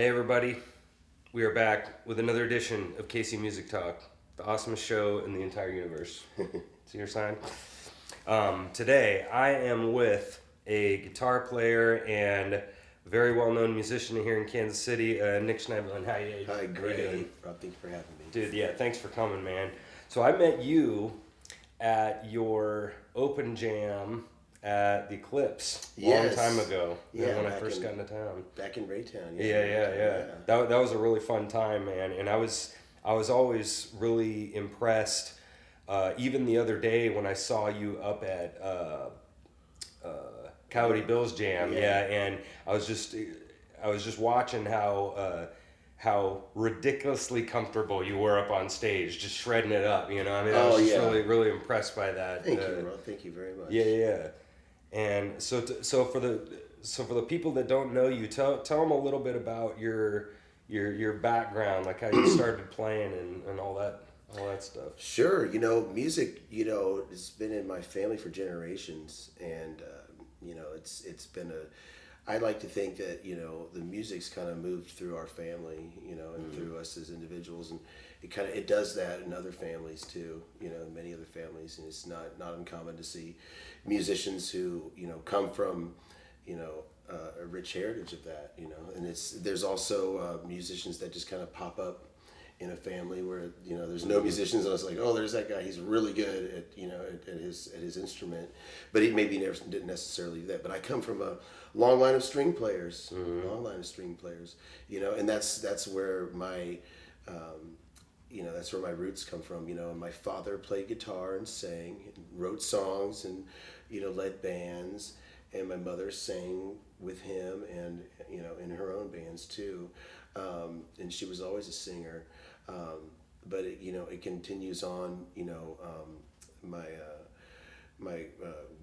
Hey everybody, we are back with another edition of KC Music Talk, the awesomest show in the entire universe. See your sign? Today I am with a guitar player and very well-known musician here in Kansas City, Nick Schnebelen. Hi, How you great. doing? Rob, thank you for having me. Dude, yeah, thanks for coming, man. So I met you at your open jam at the Eclipse a long Yes. time ago, Yeah, when I back first in- got into town. Back in Raytown. Yeah. That was a really fun time, man. And I was always really impressed. Even the other day when I saw you up at Coyote Bill's jam, Yeah. and I was just watching how ridiculously comfortable you were up on stage, just shredding it up. You know, I mean, I was just really impressed by that. Thank you, Rob. Thank you very much. Yeah. And so for the people that don't know you, tell them a little bit about your background, like how you started playing and all that stuff. Sure. Music, it's been in my family for generations, and it's been I like to think that the music's kind of moved through our family, and through us as individuals, and it does that in other families too, many other families, and it's not uncommon to see musicians who come from a rich heritage of that, and there's also musicians that just kind of pop up in a family where there's no musicians, and I was like, oh, there's that guy, he's really good at his instrument, but he maybe never didn't necessarily do that. But I come from a long line of string players, and that's where my that's where my roots come from. And my father played guitar and sang and wrote songs and led bands, and my mother sang with him and in her own bands too, and she was always a singer. But it continues on. My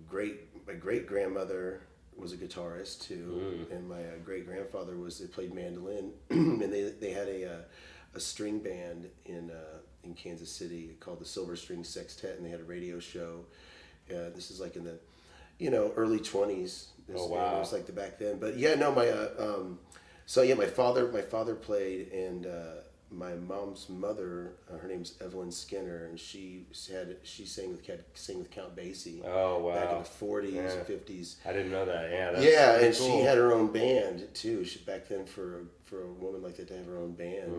great grandmother was a guitarist too, and my great grandfather played mandolin, and they had a string band in Kansas City called the Silver String Sextet, and they had a radio show. This is like in the early 20s. Oh wow! It was like the back then. But yeah, no, my father played, and my mom's mother, her name's Evelyn Skinner, and she sang with Count Basie. Oh wow! Back in the 40s and 50s. I didn't know that. Yeah. That's and cool. She had her own band too. Back then, for a woman like that to have her own band,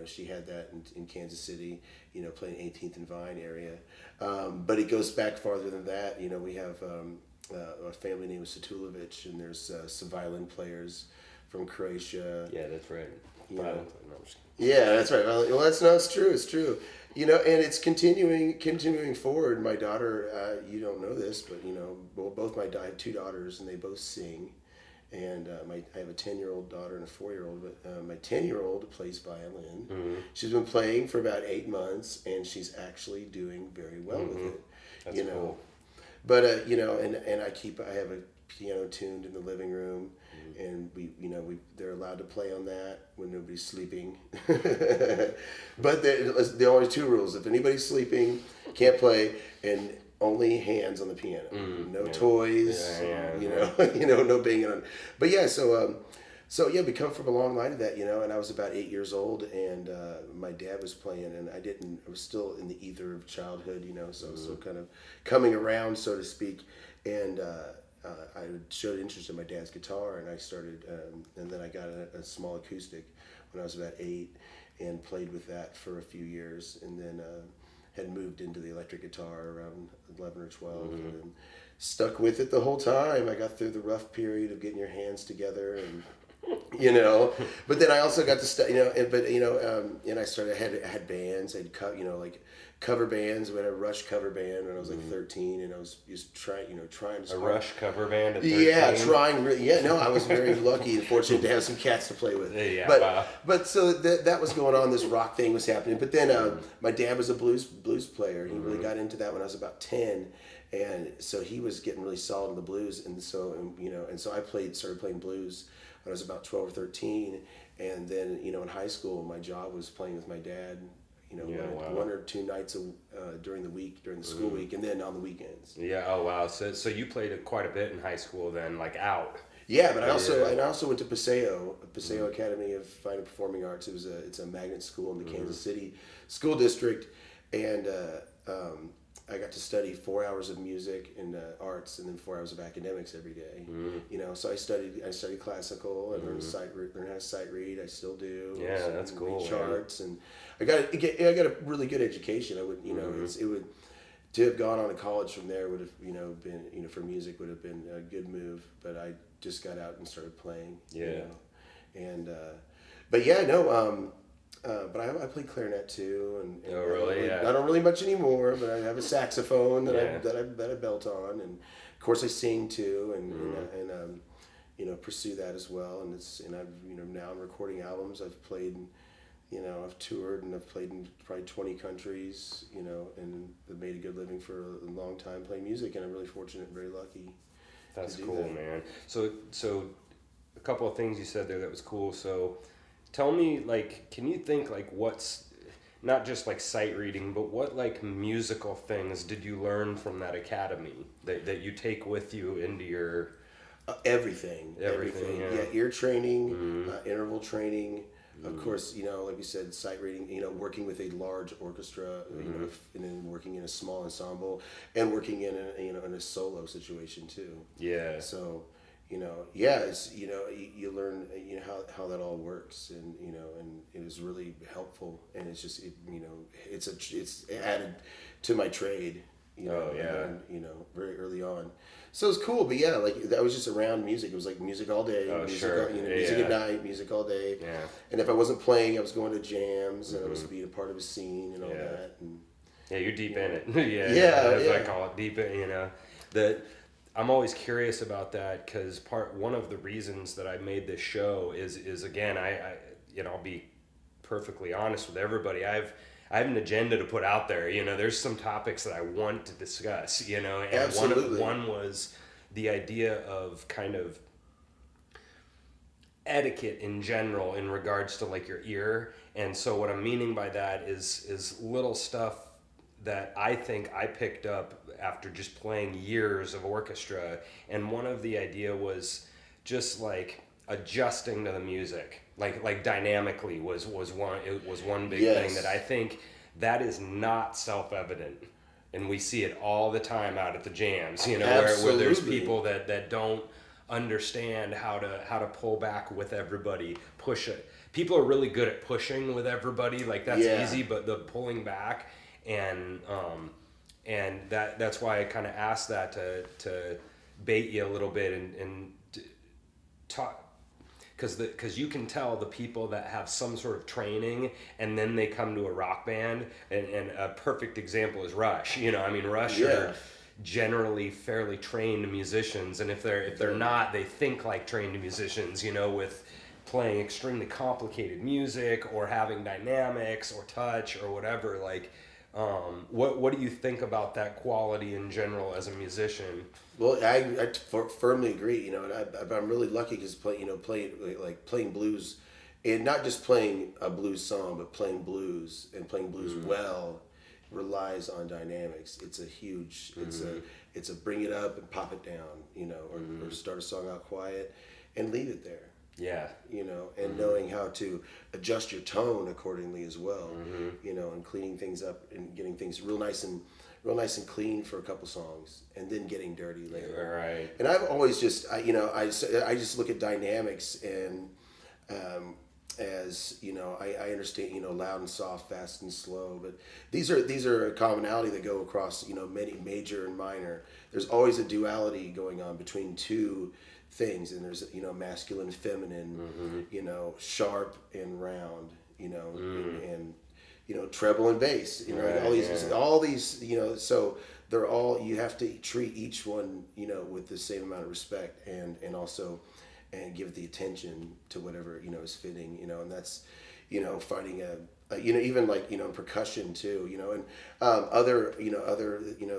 she had that in Kansas City. Playing 18th and Vine area. But it goes back farther than that. We have a family name is Satulovic, and there's some violin players from Croatia. Yeah, that's right. Yeah, that's right. Well, it's true. It's true. And it's continuing forward. My daughter, you don't know this, but I have two daughters, and they both sing. And I have a 10-year-old daughter and a 4-year-old. But my 10-year-old plays violin. Mm-hmm. She's been playing for about 8 months, and she's actually doing very well with it. That's cool. But and I have a piano tuned in the living room, and they're allowed to play on that when nobody's sleeping. But there are only two rules: if anybody's sleeping, can't play, and only hands on the piano. No toys. No banging on. But yeah, so we come from a long line of that, and I was about 8 years old, and my dad was playing, and I was still in the ether of childhood, so kind of coming around, so to speak, and I showed interest in my dad's guitar, and I started, and then I got a small acoustic when I was about 8, and played with that for a few years, and then had moved into the electric guitar around 11 or 12, and then stuck with it the whole time. I got through the rough period of getting your hands together, and but then I also got to and I started, I had bands, I'd like cover bands. We had a Rush cover band when I was like 13, and I was just trying to a Rush cover band at 13? Yeah, I was very lucky and fortunate to have some cats to play with. But so that was going on, this rock thing was happening, but then my dad was a blues player. He really got into that when I was about 10, and so he was getting really solid in the blues, and so I started playing blues when I was about 12 or 13, and then in high school my job was playing with my dad, one or two nights during the school week, and then on the weekends. Yeah. Oh wow. So you played quite a bit in high school then, like out. Yeah, but I also went to Paseo Academy of Fine and Performing Arts. It's a magnet school in the Kansas City school district, and I got to study 4 hours of music and arts, and then 4 hours of academics every day. You know, so I studied classical. I learned how to sight read. I still do. Yeah, that's cool. Read charts, and I got a really good education. I would, you know, it would. To have gone on to college from there would have, you know, been, you know, for music would have been a good move. But I just got out and started playing. Yeah. You know? And but yeah, no. But I played clarinet too, and oh really? I don't really much anymore. But I have a saxophone that Yeah. I belt on, and of course I sing too, and you know, pursue that as well. And I've, you know, now I'm recording albums. I've played. You know, I've toured and I've played in probably 20 countries, you know, and I've made a good living for a long time playing music, and I'm really fortunate and very lucky. That's cool, man. So a couple of things you said there that was cool. So tell me, like, can you think, like, what's, not just, like, sight reading, but what, like, musical things did you learn from that academy that you take with you into your... Everything. Yeah. Ear training, interval training. Of course, you know, like we said, sight reading, you know, working with a large orchestra, you know, and then working in a small ensemble, and working in a, you know, in a solo situation too. Yeah. So, you know, yeah, it's, you know, you learn, you know, how that all works, and, you know, and it was really helpful, and it's just, you know, it's added to my trade, you know, Oh, yeah. and, you know, very early on. So it's cool, but yeah, like I was just around music. It was like music all day, Oh, music, sure. you know, music at night, music all day. Yeah. And if I wasn't playing, I was going to jams, and I was being a part of a scene and all that. And Yeah, you're deep in it. Yeah, as I yeah. call it, deep in. You know, that I'm always curious about that because one of the reasons that I made this show is again, I you know, I'll be perfectly honest with everybody. I have an agenda to put out there. You know, there's some topics that I want to discuss. You know, and Absolutely. one was the idea of kind of etiquette in general in regards to like your ear. And so what I'm meaning by that is little stuff that I think I picked up after just playing years of orchestra. And one of the idea was just like adjusting to the music, like dynamically was one big Yes. thing that I think that is not self-evident. And we see it all the time out at the jams, you know, where there's Absolutely. people that don't understand how to pull back with everybody, push it. People are really good at pushing with everybody, like that's Yeah. easy, but the pulling back and that's why I kind of asked that to bait you a little bit and talk. Because you can tell the people that have some sort of training and then they come to a rock band, and a perfect example is Rush. You know, I mean, Rush are generally fairly trained musicians, and if they're not, they think like trained musicians. You know, with playing extremely complicated music or having dynamics or touch or whatever. Like, what do you think about that quality in general as a musician? Well, I firmly agree. You know, and I'm really lucky because playing blues, and not just playing a blues song, but playing blues well, relies on dynamics. It's a huge. It's a bring it up and pop it down. You know, or start a song out quiet, and leave it there. Yeah. You know, and knowing how to adjust your tone accordingly as well. You know, and cleaning things up and getting things real nice and clean for a couple songs, and then getting dirty later. Right. And I've always just, I just look at dynamics and as, you know, I understand, you know, loud and soft, fast and slow, but these are a commonality that go across, you know, many major and minor. There's always a duality going on between two things, and there's, you know, masculine, feminine, you know, sharp and round, you know, and you know, treble and bass, you know, all these, you know, so they're all, you have to treat each one, you know, with the same amount of respect and also, and give the attention to whatever, you know, is fitting, you know, and that's, you know, finding you know, even like, you know, percussion too, you know, and other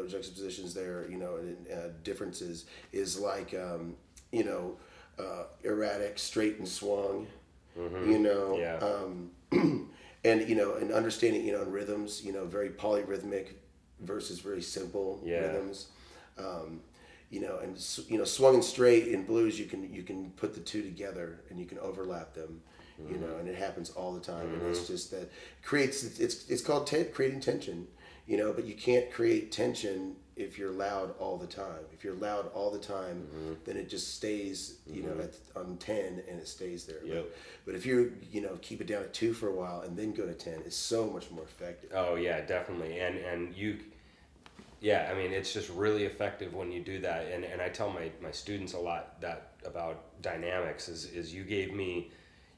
juxtapositions there, you know, and differences is like, you know, erratic, straight and swung, you know, and, you know, and understanding, you know, in rhythms, you know, very polyrhythmic versus very simple rhythms. swung and straight in blues, you can put the two together and you can overlap them, and it happens all the time. And it's just that it's called creating tension, but you can't create tension if you're loud all the time. If you're loud all the time, then it just stays, on 10 and it stays there. Yep. But if you, keep it down at 2 for a while and then go to 10, it's so much more effective. Oh yeah, definitely. And yeah, I mean, it's just really effective when you do that. And I tell my students a lot that about dynamics is you gave me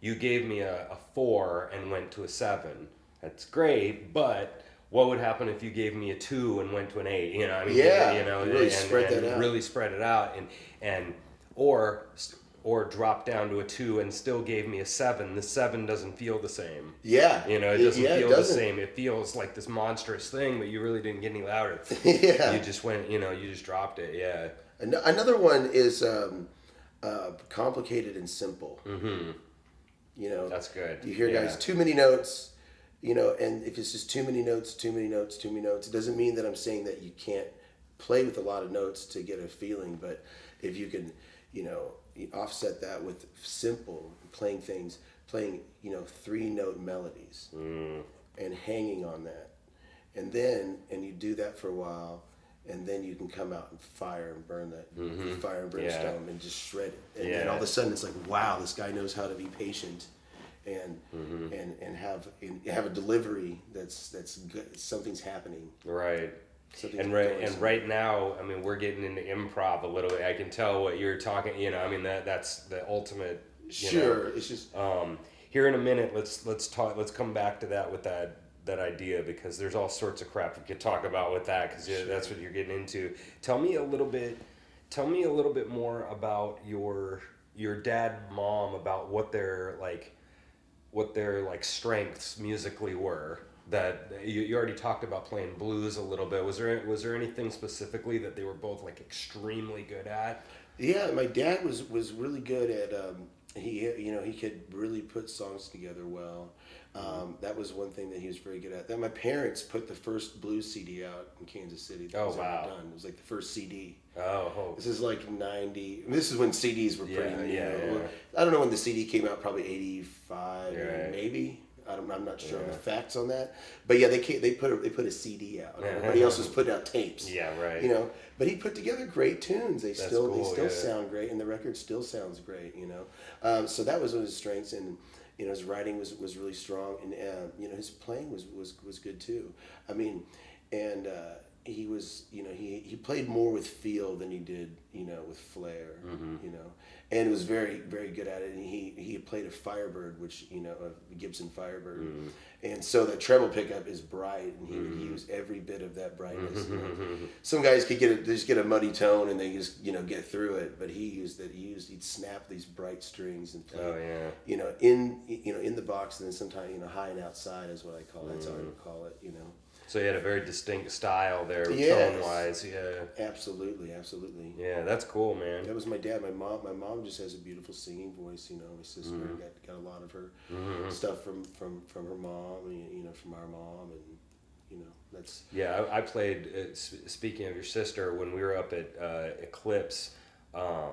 a 4 and went to a 7. That's great, but what would happen if you gave me a 2 and went to an 8? Really spread that out. Really spread it out, or drop down to a 2 and still gave me a 7. The 7 doesn't feel the same. Yeah. It doesn't feel the same. It feels like this monstrous thing, but you really didn't get any louder. Yeah. You just went, you just dropped it. Yeah. Another one is complicated and simple. That's good. You hear guys, too many notes, and if it's just too many notes, it doesn't mean that I'm saying that you can't play with a lot of notes to get a feeling, but if you can, offset that with simple playing 3-note melodies and hanging on that, and you do that for a while, and then you can come out and fire and burn that fire and brimstone and just shred it, and then all of a sudden it's like, wow, this guy knows how to be patient and have a delivery that's good. Something's happening. Right. And right now, I mean, we're getting into improv a little bit. I can tell what you're talking. I mean, that's the ultimate. It's just here in a minute. Let's talk. Let's come back to that with that idea, because there's all sorts of crap we could talk about with that, because that's what you're getting into. Tell me a little bit more about your dad, mom, about what their strengths musically were. That you already talked about playing blues a little bit. Was there anything specifically that they were both extremely good at? Yeah, my dad was really good at he could really put songs together well. That was one thing that he was very good at. Then my parents put the first blues CD out in Kansas City that was ever done. It was the first CD. Oh. This is 90. This is when CDs were pretty. Yeah. I don't know when the CD came out. Probably 85, Right. maybe. I'm not sure on the facts on that, but yeah, they put a CD out. Everybody else was putting out tapes. Yeah, right. But he put together great tunes. They still sound great, and the record still sounds great. So that was one of his strengths, and his writing was really strong, and his playing was good too. I mean, and he was he played more with feel than he did with flair. And was very, very good at it. And he played a Firebird, which a Gibson Firebird, and so the treble pickup is bright, and he would use every bit of that brightness. Some guys could get a muddy tone and they just get through it, but he'd snap these bright strings and play. In the box, and then sometimes high and outside is what I call it. That's how I would call it. So he had a very distinct style there, tone-wise. Yeah. Absolutely. Yeah, that's cool, man. That was my dad. My mom just has a beautiful singing voice. My sister got a lot of her stuff from her mom, from our mom, and that's. Yeah, I played. Speaking of your sister, when we were up at Eclipse, I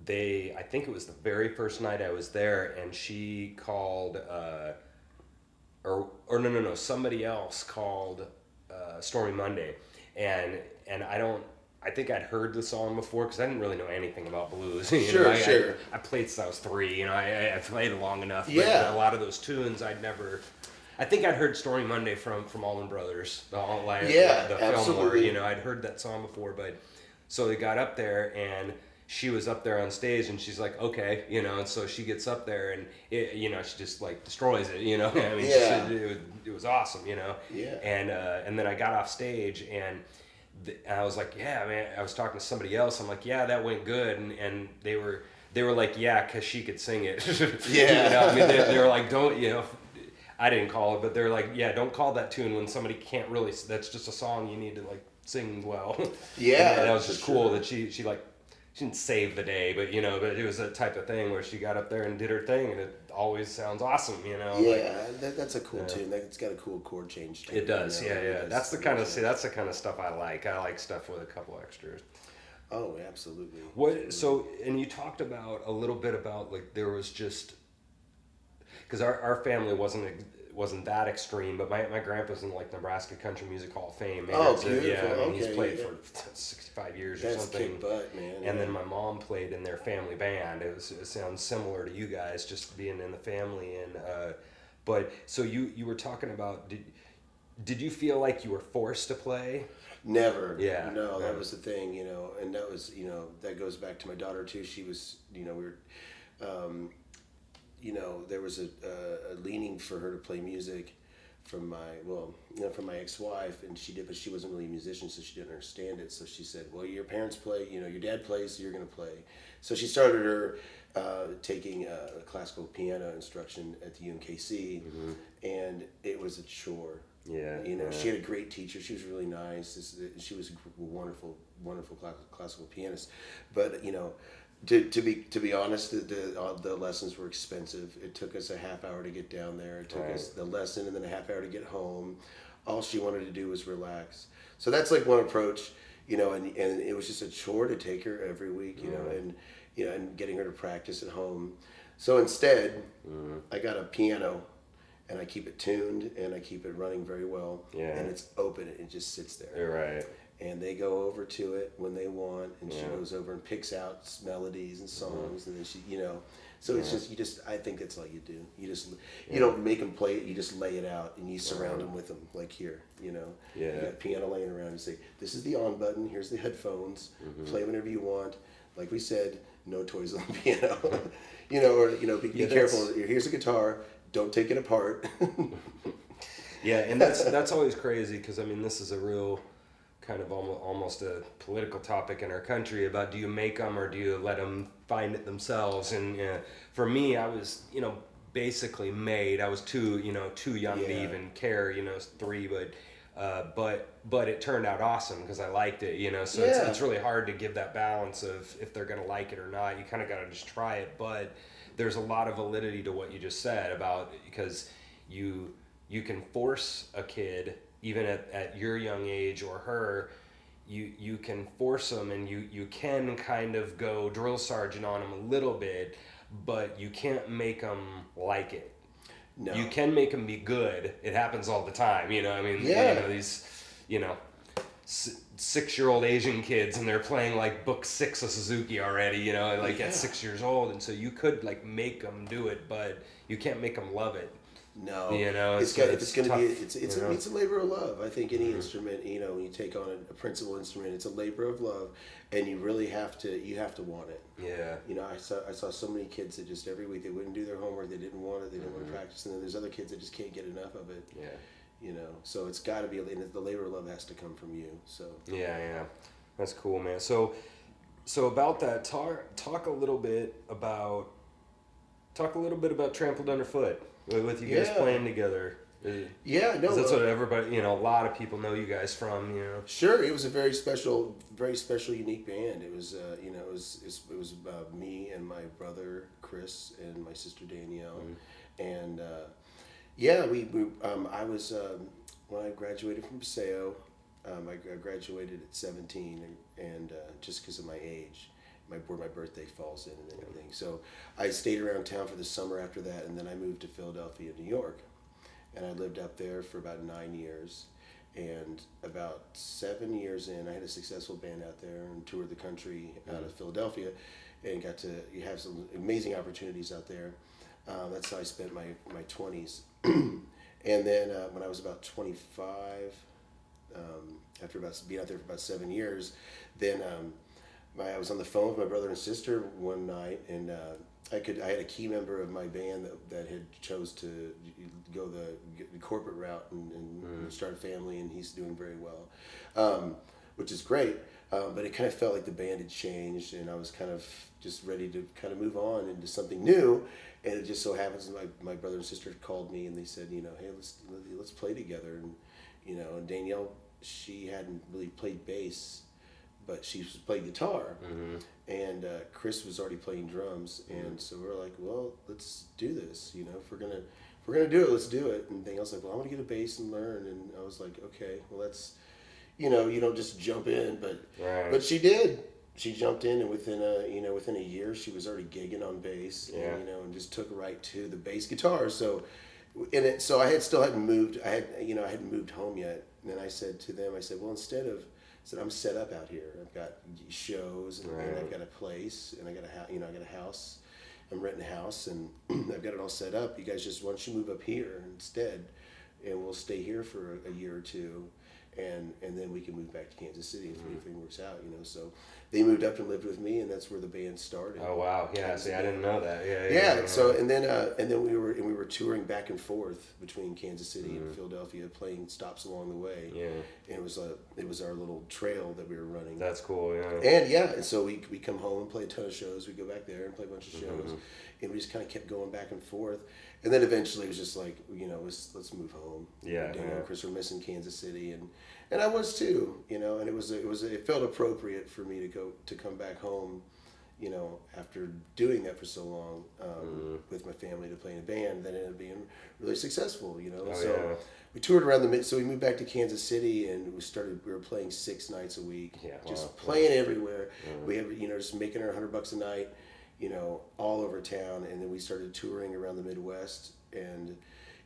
think it was the very first night I was there, and she called. Or no, somebody else called Stormy Monday, and I think I'd heard the song before, because I didn't really know anything about blues. Sure. I played since I was 3. I played long enough. Yeah. But a lot of those tunes I'd never. I think I'd heard Stormy Monday from Allman Brothers. The absolutely. film where I'd heard that song before, but so they got up there and. She was up there on stage, and she's like, okay, and so she gets up there, and she just destroys it, I mean, it was awesome, Yeah. And then I got off stage, and I was like, yeah, man. I was talking to somebody else. I'm like, yeah, that went good, and they were like, yeah, because she could sing it. Yeah. I mean, they were like, don't, I didn't call it, but they're like, yeah, don't call that tune when somebody can't really. That's just a song you need to sing well. Yeah. And that was just cool that she didn't save the day, but but it was that type of thing where she got up there and did her thing, and it always sounds awesome, Yeah, that's a cool tune. It's got a cool chord change to it. It does, yeah. That's the kind of stuff I like. I like stuff with a couple extras. Oh, absolutely. What? So, and you talked about a little bit about like there was just because our family wasn't that extreme, but my grandpa's in like Nebraska Country Music Hall of Fame. Oh, So, beautiful. yeah, I mean, Okay, he's played yeah. for 65 years or That's something. kick butt, man. And yeah. then my mom played in their family band. It sounds similar to you guys, just being in the family. And but so you were talking about did you feel like you were forced to play? Never. Yeah. No, that was the thing, you know, and that was, you know, that goes back to my daughter too. She was, you know, we were, you know, there was a leaning for her to play music from my ex-wife, and she did, but she wasn't really a musician, so she didn't understand it. So she said, well, your parents play, you know, your dad plays, so you're going to play. So she started her taking classical piano instruction at the UMKC, and it was a chore. Yeah. You know, she had a great teacher. She was really nice. She was a wonderful, wonderful classical pianist. But, you know, to be honest, the lessons were expensive. It took us a half hour to get down there. It took us the lesson and then a half hour to get home. All she wanted to do was relax. So that's like one approach, you know, and it was just a chore to take her every week, you know, and you know, and getting her to practice at home. So instead, I got a piano, and I keep it tuned, and I keep it running very well. Yeah. And it's open, and it just sits there. You're right. And they go over to it when they want, and she goes over and picks out melodies and songs, and then she, you know, so it's just, I think that's all you do. You don't make them play it, you just lay it out, and you surround them with them, like here, you know. Yeah. You got piano laying around, you say, this is the on button, here's the headphones, play whenever you want. Like we said, no toys on the piano. You know, or, you know, be careful, here's a guitar, don't take it apart. Yeah, and that's always crazy because I mean this is a real kind of almost a political topic in our country about do you make them or do you let them find it themselves? And for me, I was basically made. I was too young to even care. 3, but it turned out awesome because I liked it. So it's really hard to give that balance of if they're gonna like it or not. You kind of got to just try it, but there's a lot of validity to what you just said about because you can force a kid even at your young age or her, you can force them and you can kind of go drill sergeant on them a little bit, but you can't make them like it. No. You can make them be good. It happens all the time, these 6-year-old Asian kids and they're playing like book 6 of Suzuki already, at 6 years old, and so you could like make them do it, but you can't make them love it. No, it's a labor of love. I think any instrument, when you take on a principal instrument, it's a labor of love, and you really have to want it. Yeah. I saw so many kids that just every week they wouldn't do their homework, they didn't want it, they didn't want to practice, and then there's other kids that just can't get enough of it. Yeah. So it's got to be, and the labor of love has to come from you. So yeah, that's cool, man. So about that, talk a little bit about Trampled Underfoot. With you guys playing together. Yeah, no. That's what everybody, a lot of people know you guys from, Sure, it was a very special, unique band. It was, it was me and my brother Chris and my sister Danielle, and I was when I graduated from Paseo, I graduated at 17, and just because of my age. Where my birthday falls in and everything. So I stayed around town for the summer after that, and then I moved to Philadelphia, New York. And I lived up there for about 9 years. And about 7 years in, I had a successful band out there and toured the country out of Philadelphia and got to have some amazing opportunities out there. That's how I spent my 20s. And then when I was about 25, after being out there for about 7 years, then I was on the phone with my brother and sister one night, and I had a key member of my band that had chose to go the corporate route and start a family, and he's doing very well, which is great. But it kind of felt like the band had changed, and I was kind of just ready to kind of move on into something new. And it just so happens my brother and sister called me, and they said, hey, let's play together. And Danielle, she hadn't really played bass, but she played guitar, and Chris was already playing drums, and so we were like, well, let's do this. If we're gonna do it, let's do it. And Danielle's like, well, I want to get a bass and learn, and I was like, okay, well, let's, you don't just jump in, but she did. she jumped in, and within a year, she was already gigging on bass, Yeah. and just took right to the bass guitar. So, so I hadn't moved. I hadn't moved home yet. And then I said to them, I said, well, I'm set up out here. I've got shows, and I've got a place, and I got a house. I'm renting a house, and I've got it all set up. You guys why don't you move up here instead, and we'll stay here for a year or two, and then we can move back to Kansas City if everything works out, So they moved up and lived with me, and that's where the band started. Oh wow, yeah. See, I didn't know that. Yeah. So and then we were touring back and forth between Kansas City and Philadelphia, playing stops along the way. Yeah. And it was our little trail that we were running. That's cool. Yeah. And so we come home and play a ton of shows. We go back there and play a bunch of shows, and we just kind of kept going back and forth. And then eventually it was just like, let's move home. Yeah. Daniel and Chris were missing Kansas City, and I was too, and it felt appropriate for me to come back home, after doing that for so long with my family, to play in a band that ended up being really successsul. We toured around so we moved back to Kansas City, and we were playing 6 nights a week, playing everywhere. We have, just making our $100 a night, all over town, and then we started touring around the Midwest, and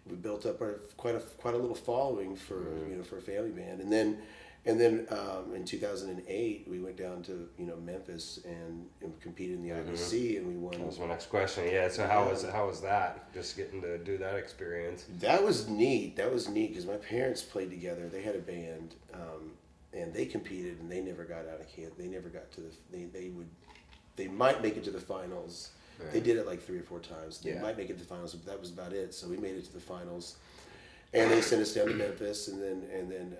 we built up quite a little following for for a family band, and then in 2008 we went down to Memphis and competed in the IBC, and we won. That was my next question. Yeah. So how was that? Just getting to do that experience. That was neat. Because my parents played together. They had a band, and they competed, and they never got out of camp. They never got to they might make it to the finals. Right. They did it like 3 or 4 times. They might make it to the finals, but that was about it. So we made it to the finals, and they sent us down to Memphis, and then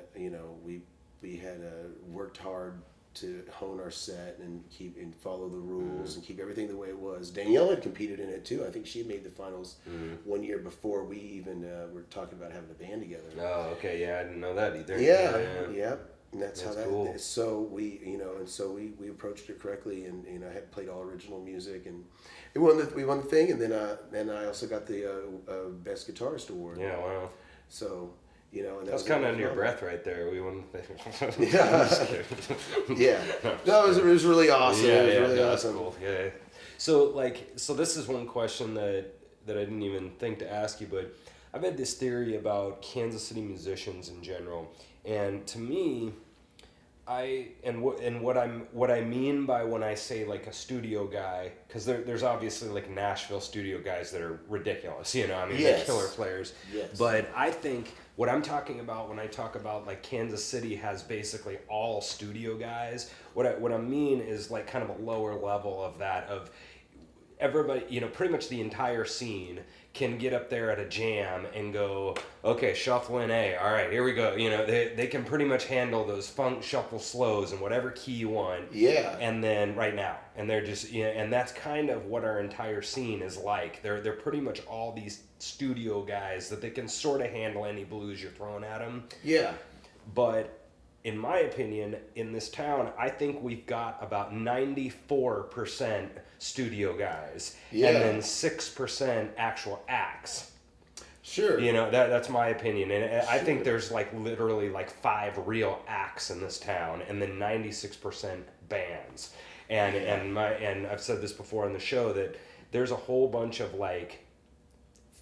we had worked hard to hone our set and follow the rules and keep everything the way it was. Danielle had competed in it too. I think she had made the finals 1 year before we even were talking about having a band together. Oh, okay. Yeah, I didn't know that either. Yeah. And that's how that. Cool. So we approached it correctly, and I had played all original music, and we won the thing, and then I also got the best guitarist award. Yeah, wow. So and that's kind of under your breath right there. We won the thing. Yeah. No, it was really awesome. Yeah, it was really that's awesome. Cool. Yeah. So this is one question that I didn't even think to ask you, but I've had this theory about Kansas City musicians in general, and to me, what I mean by when I say like a studio guy, because there's obviously like Nashville studio guys that are ridiculous, they're killer players. Yes. But I think what I'm talking about when I talk about like Kansas City has basically all studio guys. What I mean is like kind of a lower level of that, of everybody, pretty much the entire scene can get up there at a jam and go, okay, shuffle in A, all right, here we go. They can pretty much handle those funk shuffle slows in whatever key you want. Yeah. And then right now, and they're just, and that's kind of what our entire scene is like. They're pretty much all these studio guys that they can sort of handle any blues you're throwing at them. Yeah. But in my opinion, in this town, I think we've got about 94% studio guys, and then 6% actual acts. Sure. That's my opinion, and I think there's like literally like 5 real acts in this town, and then 96% bands. And I've said this before on the show that there's a whole bunch of like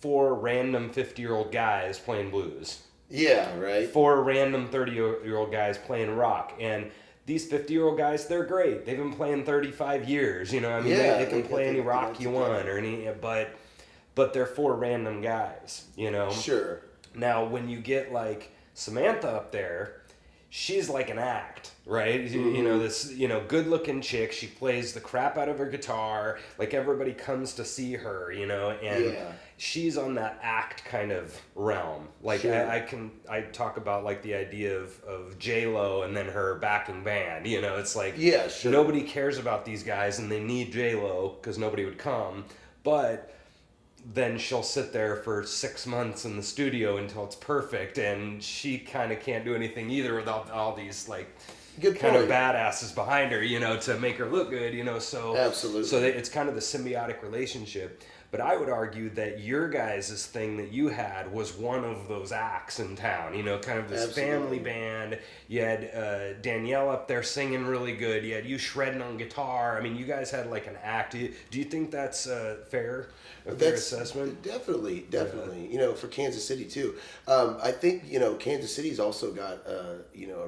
4 random 50-year-old guys playing blues. Yeah, right. 4 random 30-year-old guys playing rock. And these 50-year-old guys, they're great. They've been playing 35 years. They can play any rock you want, or any, but they're 4 random guys, Sure. Now, when you get like Samantha up there, she's like an act, right? Mm-hmm. This, good-looking chick. She plays the crap out of her guitar. Like, everybody comes to see her, and she's on that act kind of realm. Like, sure. I talk about, like, the idea of J-Lo and then her backing band, It's like, yeah, sure. Nobody cares about these guys, and they need J-Lo because nobody would come. But then she'll sit there for 6 months in the studio until it's perfect, and she kind of can't do anything either without all these like kind of badasses behind her, to make her look good, so absolutely. So it's kind of the symbiotic relationship. But I would argue that your guys' thing that you had was one of those acts in town. You know, kind of this Absolutely. family band. You had Danielle up there singing really good. You had you shredding on guitar. I mean, you guys had like an act. Do you think that's fair? A fair assessment? Definitely. You know, for Kansas City too. I think Kansas City's also got a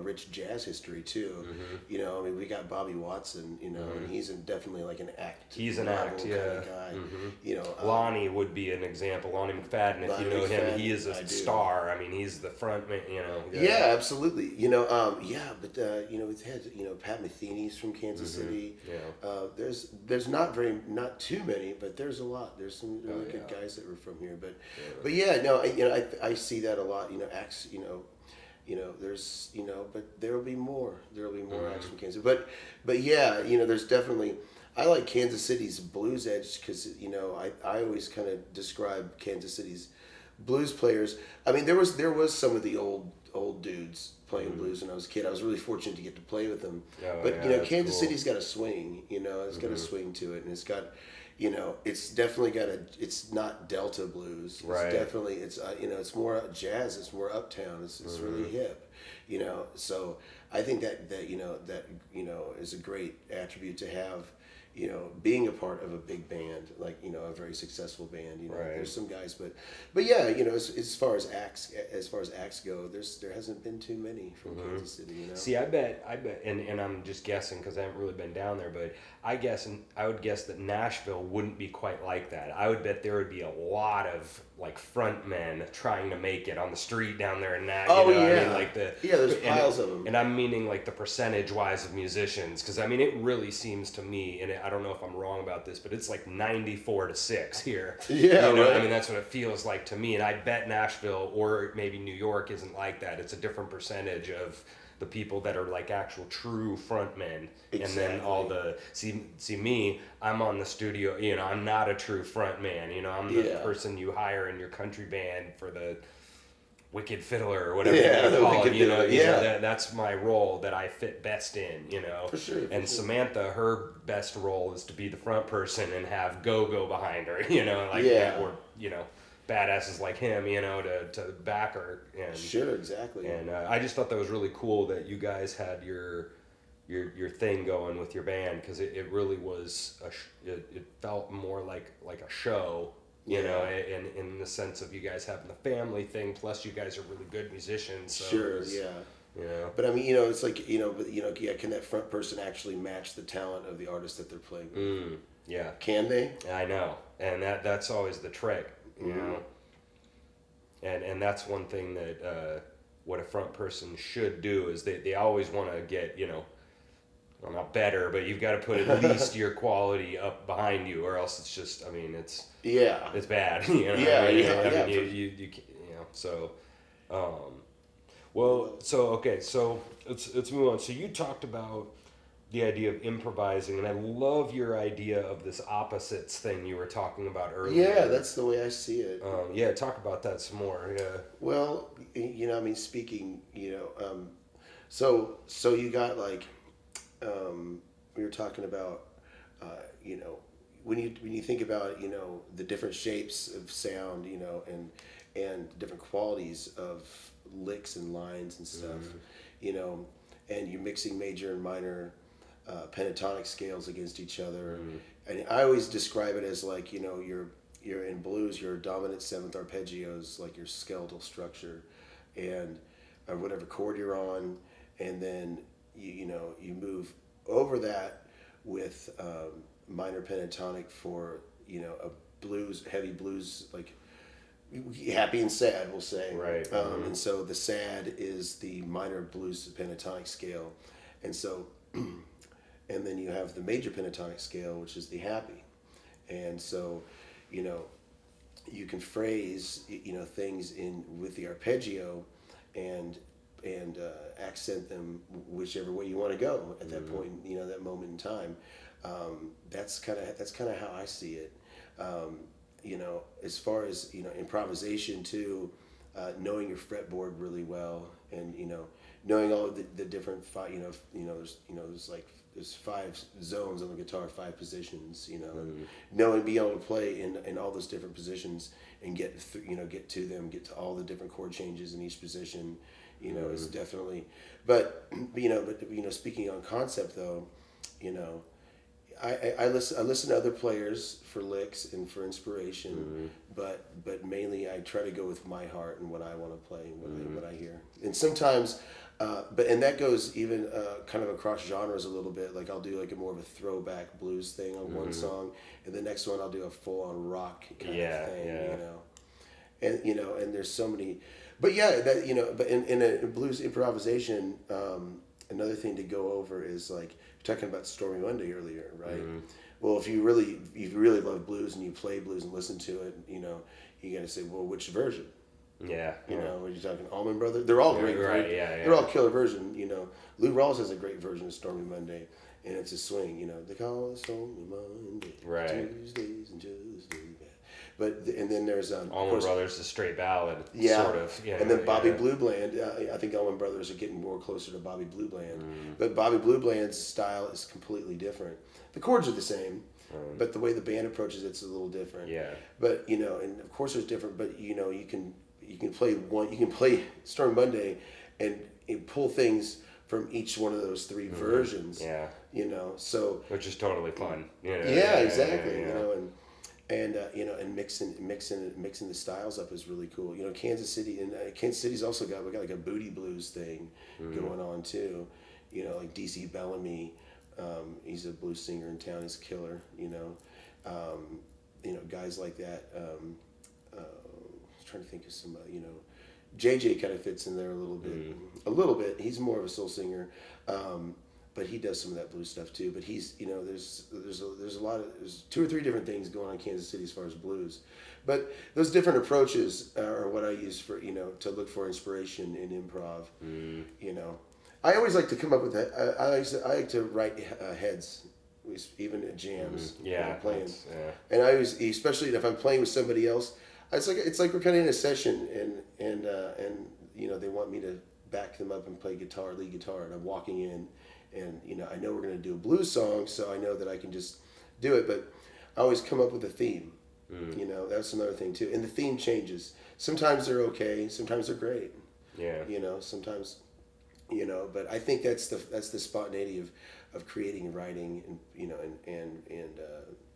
rich jazz history too. You know, I mean, we got Bobby Watson. You know, and he's definitely like an act. He's an act, kind yeah. of guy. You know, Lonnie would be an example. Lonnie McFadden, if you know him, he is a star. I mean, he's the front man. You know. Yeah, absolutely. You know, but we've had Pat Metheny's from Kansas City. Yeah. There's not too many, but there's a lot. There's some really good guys that were from here. But yeah, no, I see that a lot. You know, acts. There's but there will be more. There will be more acts from Kansas. But yeah, there's definitely. I like Kansas City's blues edge because I always kind of describe Kansas City's blues players. I mean, there was some of the old dudes playing blues when I was a kid. I was really fortunate to get to play with them. But Kansas City's got a swing. It's got a swing to it, and it's got. It's definitely got it's not Delta blues. It's right. definitely, it's more jazz. It's more uptown. It's really hip, so I think that is a great attribute to have, being a part of a big band, like, a very successful band, right. There's some guys, but yeah, as far as acts go, there hasn't been too many from Kansas City, See, I bet, and I'm just guessing because I haven't really been down there, but I would guess that Nashville wouldn't be quite like that. I would bet there would be a lot of like front men trying to make it on the street down there in Nashville. Oh, yeah. I mean, like there's piles of them. And I'm meaning like the percentage wise of musicians, because I mean it really seems to me, and I don't know if I'm wrong about this, but it's like 94-6 here. Yeah, right. I mean that's what it feels like to me, and I bet Nashville or maybe New York isn't like that. It's a different percentage of the people that are like actual true frontmen, exactly. And then all the see me, I'm on the studio. I'm not a true front man. I'm the person you hire in your country band for the wicked fiddler or whatever you call it. That's my role that I fit best in. For sure. And Samantha, her best role is to be the front person and have go behind her. Or badasses like him, to back her. And, sure, exactly. And I just thought that was really cool that you guys had your thing going with your band, because it really was it felt more like a show, in the sense of you guys having the family thing, plus you guys are really good musicians. So sure, But I mean, it's like, can that front person actually match the talent of the artist that they're playing with? Yeah. Can they? I know, and that's always the trick. And that's one thing that what a front person should do is they always want to get, well, not better, but you've got to put at least your quality up behind you, or else it's just, it's bad. So let's move on. So you talked about the idea of improvising, and I love your idea of this opposites thing you were talking about earlier. Yeah, that's the way I see it. Talk about that some more. Yeah. Well, speaking, so you got like, we were talking about, when you think about, the different shapes of sound, and different qualities of licks and lines and stuff, and you're mixing major and minor pentatonic scales against each other. And I always describe it as like, you're in blues, your dominant seventh arpeggios, like your skeletal structure, and whatever chord you're on, and then you move over that with minor pentatonic for a heavy blues, like happy and sad, we'll say. Right. And so the sad is the minor blues pentatonic scale, and so and then you have the major pentatonic scale, which is the happy, and so you can phrase things in with the arpeggio and accent them whichever way you want to go at that point, that moment in time. That's kind of how I see it. As far as improvisation too, knowing your fretboard really well, and knowing all of the different there's like there's 5 zones on the guitar, 5 positions, you know, and knowing being able to play in all those different positions and get get to all the different chord changes in each position, you know, is definitely. But speaking on concept though, you know, I listen to other players for licks and for inspiration, but mainly I try to go with my heart and what I want to play, what I hear, and sometimes. And that goes even kind of across genres a little bit. Like I'll do like a more of a throwback blues thing on one song, and the next one I'll do a full on rock kind of thing. You know, and there's so many. But yeah, that but in a blues improvisation, another thing to go over is like you're talking about Stormy Monday earlier, right? Well, if you really love blues and you play blues and listen to it, you know, you got to say, well, which version? Yeah. You know, when you're talking Allman Brothers, they're all great. Right, They're all killer version. You know, Lou Rawls has a great version of Stormy Monday, and it's a swing. You know, they call it Stormy Monday, Tuesdays and Tuesdays. But and then there's Allman Brothers, the straight ballad, sort of. Yeah, and then Bobby Blue Bland. I think Allman Brothers are getting more closer to Bobby Blue Bland, but Bobby Blue Bland's style is completely different. The chords are the same. But the way the band approaches it's a little different. Yeah. But you know, and of course there's different. But you know, you can play Stormy Monday, and pull things from each one of those 3 versions. Yeah. You know, so which is totally fun. You know, exactly. You know, and mixing the styles up is really cool. You know, Kansas City's also got like a booty blues thing going on too. You know, like DC Bellamy. He's a blues singer in town. He's a killer. You know, guys like that. Trying to think of somebody, you know, JJ kind of fits in there a little bit. He's more of a soul singer, but he does some of that blues stuff too. But he's, you know, there's 2 or 3 different things going on in Kansas City as far as blues, but those different approaches are what I use for, you know, to look for inspiration in improv. You know, I always like to come up with that. I like to write heads, even at jams. When I'm playing, and I always, especially if I'm playing with somebody else. It's like we're kind of in a session, and you know, they want me to back them up and play lead guitar, and I'm walking in, and you know, I know we're gonna do a blues song, so I know that I can just do it, but I always come up with a theme. You know, that's another thing too, and the theme changes. Sometimes they're okay, sometimes they're great. Yeah. You know, sometimes, you know, but I think that's the spontaneity of creating and writing, and you know, and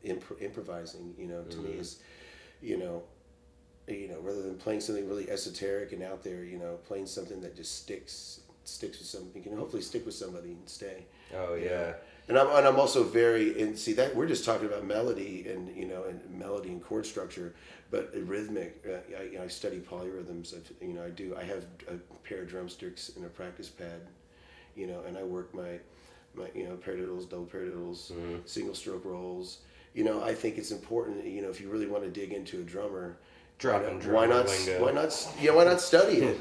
improvising. You know, to me is, you know, rather than playing something really esoteric and out there, you know, playing something that just sticks with something, can hopefully stick with somebody and stay. Oh yeah. You know? And I'm also see that we're just talking about melody and, you know, and melody and chord structure, but rhythmic. I study polyrhythms. I have a pair of drumsticks and a practice pad, you know, and I work my you know, paradiddles, double paradiddles, single stroke rolls. You know, I think it's important. You know, if you really want to dig into a drummer. Why not study it? Why not study it?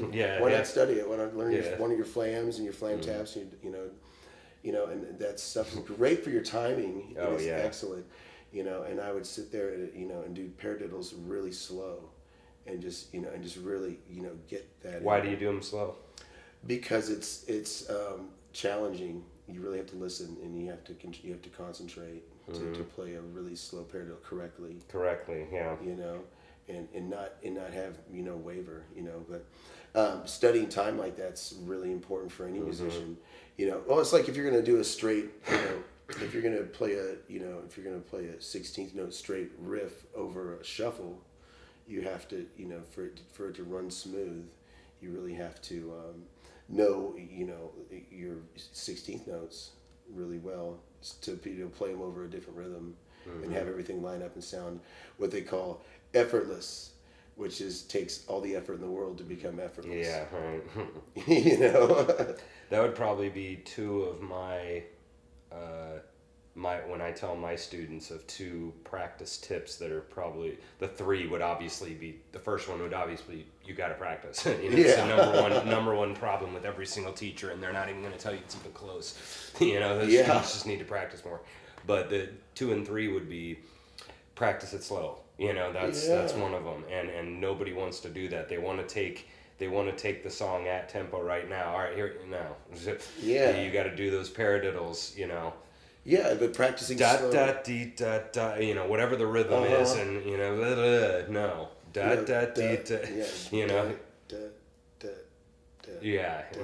Why not learn one of your flams and your flam taps? You know, and that stuff is great for your timing. It's excellent. You know, and I would sit there, and do paradiddles really slow, and just really, get that. Why do you do them slow? Because it's challenging. You really have to listen, and you have to concentrate to play a really slow paradiddle correctly. Yeah. You know. And not have waver, but studying time like that's really important for any musician. Well, it's like if you're gonna do a straight, if you're gonna play a 16th note straight riff over a shuffle, you have to, for it to run smooth, you really have to know your 16th notes really well to play them over a different rhythm and have everything line up and sound what they call effortless, which takes all the effort in the world to become effortless. Yeah, right. That would probably be 2 of my when I tell my students of 2 practice tips that are probably, the 3 would obviously be, the first one would obviously, you got to practice. It's the number one problem with every single teacher, and they're not even going to tell you it's even close. Students just need to practice more. But the 2 and 3 would be practice it slow. That's one of them, and nobody wants to do that. They want to take the song at tempo right now. All right, here now. You got to do those paradiddles. Yeah, but practicing da slow. da dee da da, you know, whatever the rhythm is, and you know, blah, blah, blah, no, da da dee da, Yeah, you know, da, da, da, yeah, da.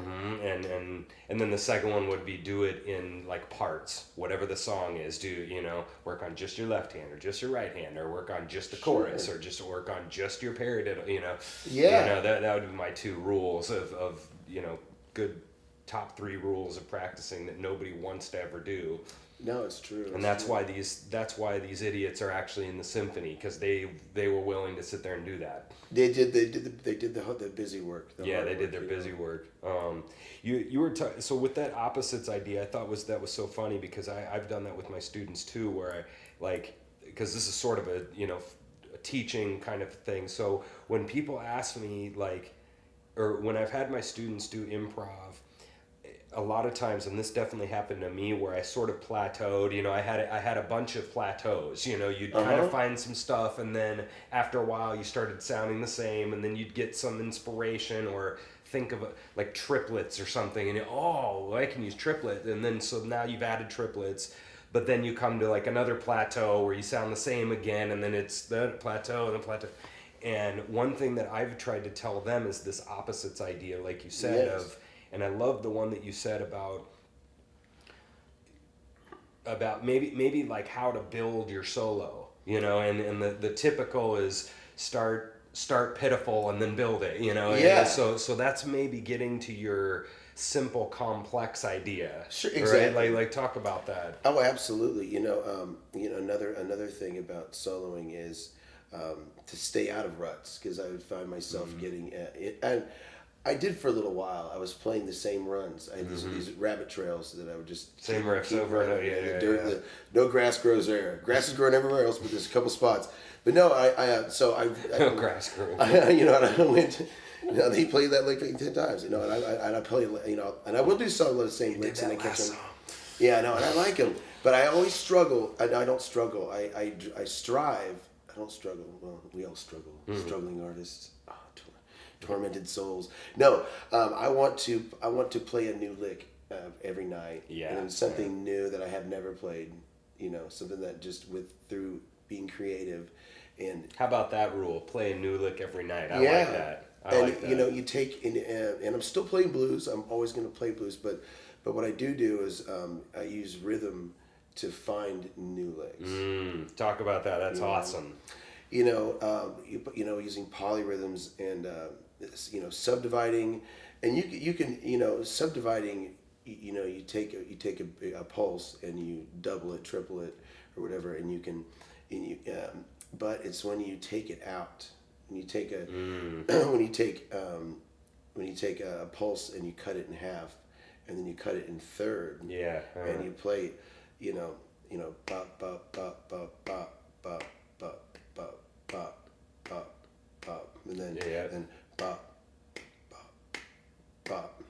and then the second one would be do it in like parts, whatever the song is. Do you know, work on just your left hand or just your right hand, or work on just the chorus, or just work on just your paradiddle. You know, Yeah. you know that would be my two rules of you know, good top three rules of practicing that nobody wants to ever do. No, it's true. And that's why these idiots are actually in the symphony, because they were willing to sit there and do that. They did the busy work. The Yeah, hard they did work, their you busy know. work. You were so with that opposites idea, I thought that was so funny, because I've done that with my students too, where I like, because this is sort of a, you know, a teaching kind of thing. So when people ask me like, or when I've had my students do improv, a lot of times, and this definitely happened to me, where I sort of plateaued. You know, I had a bunch of plateaus. You know, you'd kind of find some stuff, and then after a while, you started sounding the same, and then you'd get some inspiration, or think of like triplets or something, and I can use triplet, and then so now you've added triplets, but then you come to like another plateau where you sound the same again, and then it's the plateau and the plateau. And one thing that I've tried to tell them is this opposites idea, like you said, Yes. of. And I love the one that you said about maybe like how to build your solo, you know, and the typical is start pitiful and then build it, you know. Yeah. And so that's maybe getting to your simple complex idea. Sure, right? exactly. Like talk about that. Oh, absolutely. You know, another thing about soloing is to stay out of ruts, because I would find myself getting it. And I did for a little while. I was playing the same runs. I had these rabbit trails that I would just Same riffs over and over. Yeah. No grass grows there. Grass is growing everywhere else, but there's a couple spots. But no, I No grass growing. you know, and I went. You know, he played that lick like 10 times. You know, and I play. You know, and I will do some of the same licks and I catch them. Yeah, no, and I like them, but I always struggle. I don't struggle. I strive. I don't struggle. Well, we all struggle. Struggling artists. Tormented souls. No, I want to play a new lick every night. Yeah. And something new that I have never played. You know, something that just through being creative, and How about that rule? Play a new lick every night. I yeah. like that. I like that. You know, you take and I'm still playing blues. I'm always going to play blues, but what I do is I use rhythm to find new licks. Talk about that. That's awesome. You know, using polyrhythms and you know, subdividing, and you can you know, subdividing. You know, you take a pulse and you double it, triple it, or whatever, and you can, but it's when you take it out. When you take a when you take a pulse and you cut it in half, and then you cut it in third. Yeah. And you play, you know, bop bop bop bop bop bop bop bop bop bop bop, and then bop bop bop,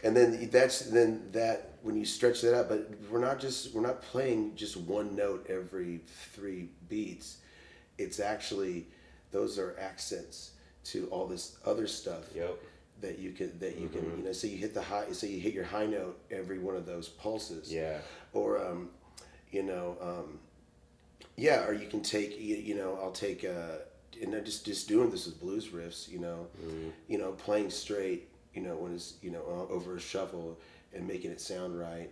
and then that when you stretch that out. But we're not playing just one note every 3 beats. It's actually, those are accents to all this other stuff. Yep. That you can you know, say you hit you hit your high note every one of those pulses. Yeah. Or you know, yeah, or you can take you know, I'll take and I'm just doing this with blues riffs, you know, you know, playing straight, you know, when it's, you know, over a shuffle and making it sound right.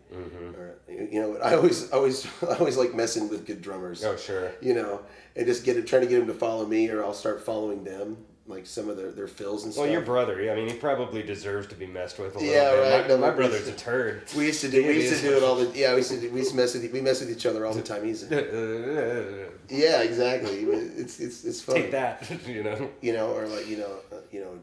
Or, you know, I always like messing with good drummers. Oh, sure. You know, and just trying to get them to follow me, or I'll start following them, like some of their fills and stuff. Well, your brother, I mean, he probably deserves to be messed with a little Yeah, bit. right. My brother's a turd. We used to do it all the we mess with each other all the time. Yeah, exactly. It's fun. Take that, you know. You know, or like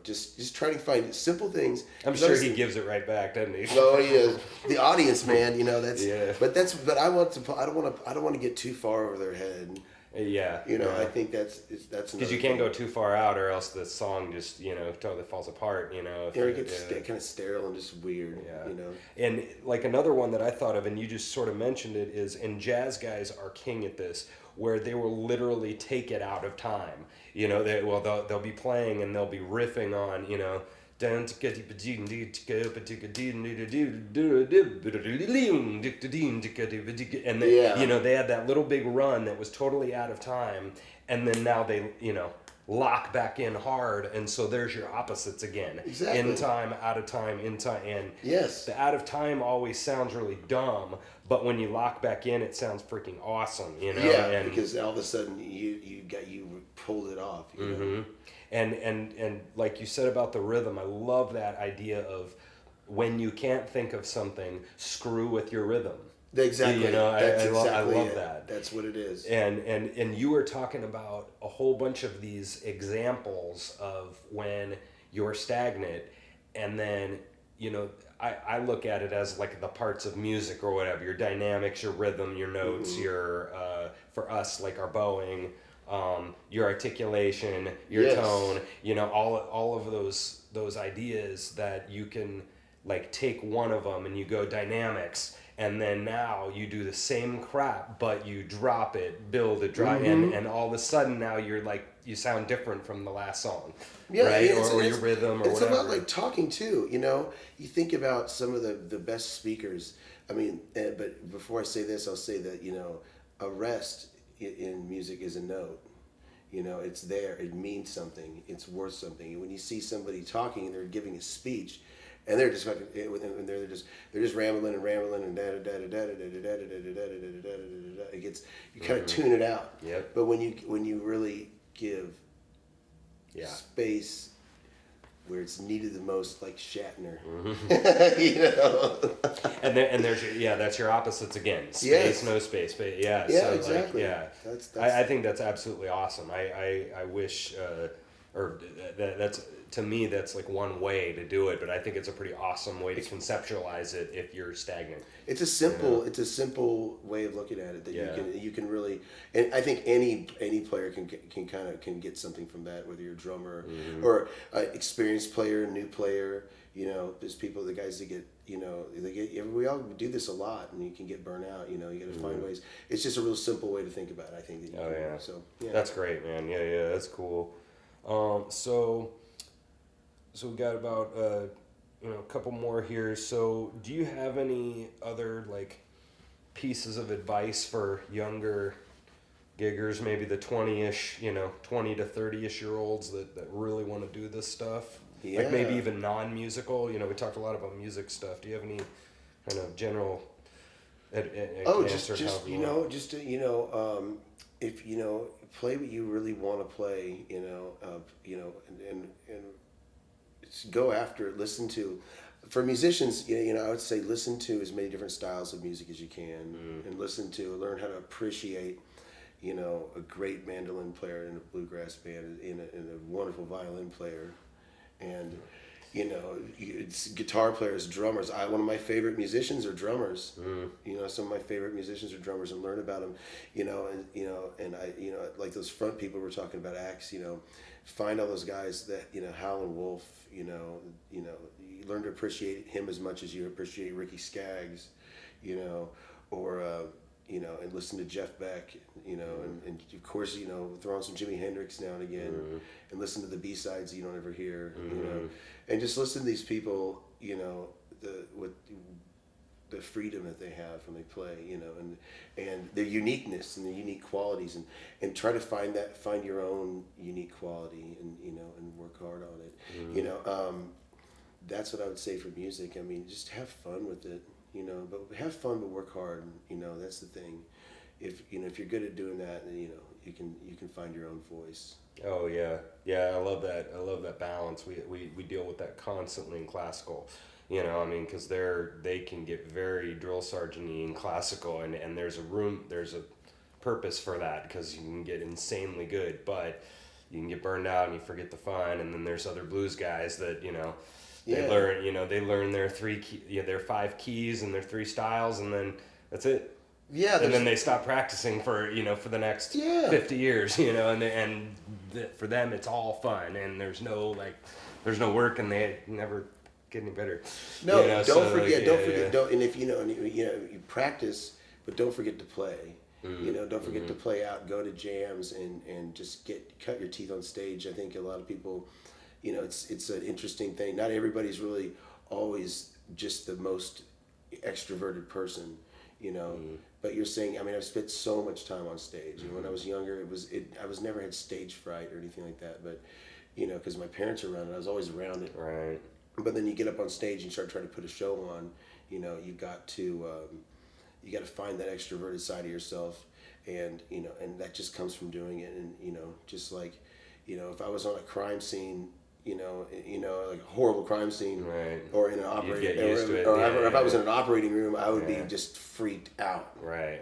just trying to find simple things. I'm sure he gives it right back, doesn't he? Oh, he is. The audience, man. You know, that's. Yeah. But I don't want to get too far over their head. Yeah. You know, yeah. I think that's because you can't go too far out, or else the song just, you know, totally falls apart. You know. Yeah, it gets kind of sterile and just weird. Yeah. You know. And like another one that I thought of, and you just sort of mentioned it, is, and jazz guys are king at this, where they will literally take it out of time. You know, they'll be playing and they'll be riffing on, you know, and then, you know, they had that little big run that was totally out of time, and then now they, you know, lock back in hard, and so there's your opposites again. Exactly. In time, out of time, in time, and yes, the out of time always sounds really dumb, but when you lock back in, it sounds freaking awesome, you know. Yeah, and, because all of a sudden you pulled it off. You know? And like you said about the rhythm, I love that idea of when you can't think of something, screw with your rhythm. Exactly. You know, That's I love it. that. That's what it is. And you were talking about a whole bunch of these examples of when you're stagnant, and then, you know, I look at it as like the parts of music or whatever, your dynamics, your rhythm, your notes, your for us, like our bowing, your articulation, your tone, you know, all of those ideas that you can like take one of them and you go dynamics, and then now you do the same crap, but you drop it, build it, and all of a sudden now you're like, you sound different from the last song, right? Or your rhythm or it's whatever. It's about like talking too, you know? You think about some of the best speakers. I mean, but before I say this, I'll say that, you know, a rest in music is a note. You know, it's there. It means something. It's worth something. And when you see somebody talking and they're giving a speech, and they're just fucking, and they're just rambling and da da da da da da da da da da da da. It gets, you kind of tune it out. Yep. But when you really give space where it's needed the most, like Shatner, you know. and there's that's your opposites again. Space, no space, but yeah, so exactly. Like, that's I think that's absolutely awesome. I wish, or that's, to me, that's like one way to do it, but I think it's a pretty awesome way to conceptualize it if you're stagnant. It's a simple way of looking at it that you can really, and I think any player can get something from that, whether you're a drummer or experienced player, new player. You know, there's people, the guys that get, you know, we all do this a lot, and you can get burnt out. You know, you got to find ways. It's just a real simple way to think about it, I think. So that's great, man. Yeah, that's cool. So we got about a couple more here. So do you have any other like pieces of advice for younger giggers, maybe the 20-ish, 20 to 30-ish year olds that really want to do this stuff? Yeah. Like maybe even non-musical. You know, we talked a lot about music stuff. Do you have any kind of general just if you know, play what you really want to play, and go after it. Listen to, for musicians, I would say listen to as many different styles of music as you can, and learn how to appreciate, a great mandolin player in a bluegrass band, in a wonderful violin player, and it's guitar players, drummers. One of my favorite musicians are drummers. Some of my favorite musicians are drummers, and learn about them. And I, like those front people we're talking about, acts. Find all those guys that Howlin' Wolf. You learn to appreciate him as much as you appreciate Ricky Skaggs. And listen to Jeff Beck. And of course throw on some Jimi Hendrix now and again, and listen to the B-sides you don't ever hear. And just listen to these people, with the freedom that they have when they play, and their uniqueness and their unique qualities, and try to find your own unique quality, and work hard on it. That's what I would say for music. I mean, just have fun with it, but have fun, but work hard. That's the thing. If you're good at doing that, then you can find your own voice. Oh yeah, I love that. I love that balance. We deal with that constantly in classical, because they can get very drill sergeant-y in classical, and there's a purpose for that, because you can get insanely good, but you can get burned out and you forget the fun. And then there's other blues guys that they learn their their 5 keys and their 3 styles, and then that's it. Yeah, and then they stop practicing for the next 50 years, and for them it's all fun, and there's no work, and they never get any better. No, don't forget. And if you practice, but don't forget to play. Don't forget to play out. Go to jams and just cut your teeth on stage. I think a lot of people, it's an interesting thing. Not everybody's really always just the most extroverted person, but you're saying, I mean, I've spent so much time on stage. When I was younger, I was never had stage fright or anything like that, but because my parents are around it, I was always around it. Right. But then you get up on stage and start trying to put a show on, you got to find that extroverted side of yourself, and and that just comes from doing it. And just like if I was on a crime scene, like a horrible crime scene, right, or in an operating, or if I was in an operating room, I would be just freaked out, right,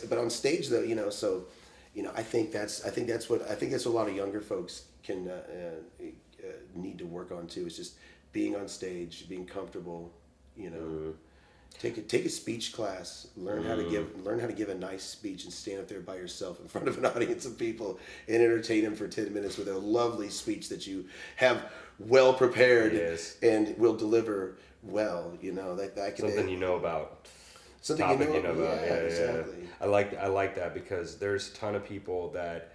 but on stage though, so I think that's what a lot of younger folks can need to work on too. Is just being on stage, being comfortable, Take a speech class. Learn how to give a nice speech and stand up there by yourself in front of an audience of people and entertain them for 10 minutes with a lovely speech that you have well prepared and will deliver well. That can something you know about. Something topic you know about. Yeah, exactly. I like that because there's a ton of people that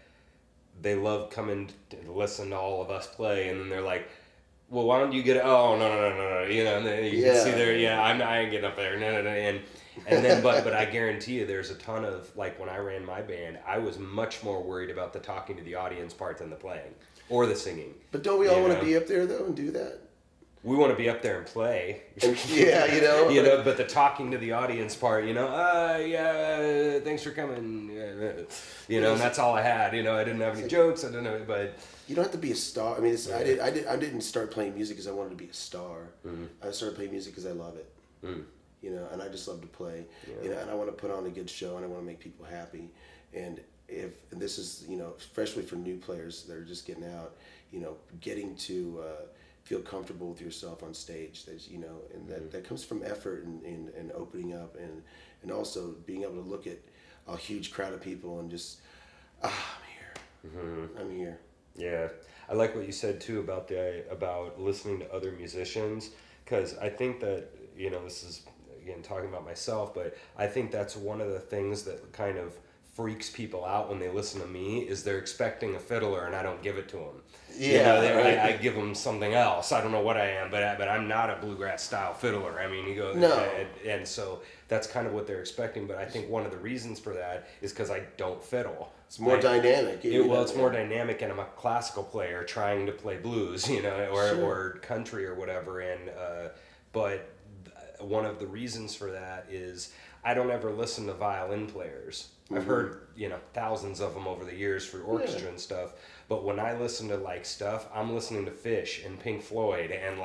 they love coming to listen to all of us play, and then they're like, well, why don't you get? Oh, no, and then you can see there. Yeah, I ain't getting up there. No, and then, but I guarantee you, there's a ton of, like, when I ran my band, I was much more worried about the talking to the audience part than the playing or the singing. But don't we all want to be up there though and do that? We want to be up there and play. Yeah, but the talking to the audience part, thanks for coming, and that's all I had. I didn't have any jokes. I didn't know, but. You don't have to be a star. I mean, I didn't start playing music because I wanted to be a star. Mm-hmm. I started playing music because I love it. Mm. And I just love to play. And I want to put on a good show, and I want to make people happy. And this is, especially for new players that are just getting out, getting to feel comfortable with yourself on stage. That and that comes from effort and opening up and also being able to look at a huge crowd of people and just I'm here. Mm-hmm. I'm here. Yeah, I like what you said too about listening to other musicians, because I think that this is again talking about myself, but I think that's one of the things that kind of freaks people out when they listen to me is they're expecting a fiddler and I don't give it to them. Yeah, I give them something else. I don't know what I am, but I'm not a bluegrass style fiddler. I mean, you go no, and so that's kind of what they're expecting. But I think one of the reasons for that is because I don't fiddle. It's more dynamic. It's more dynamic, and I'm a classical player trying to play blues, or country or whatever. And but one of the reasons for that is I don't ever listen to violin players. Mm-hmm. I've heard thousands of them over the years for orchestra and stuff. But when I listen to stuff, I'm listening to Fish and Pink Floyd and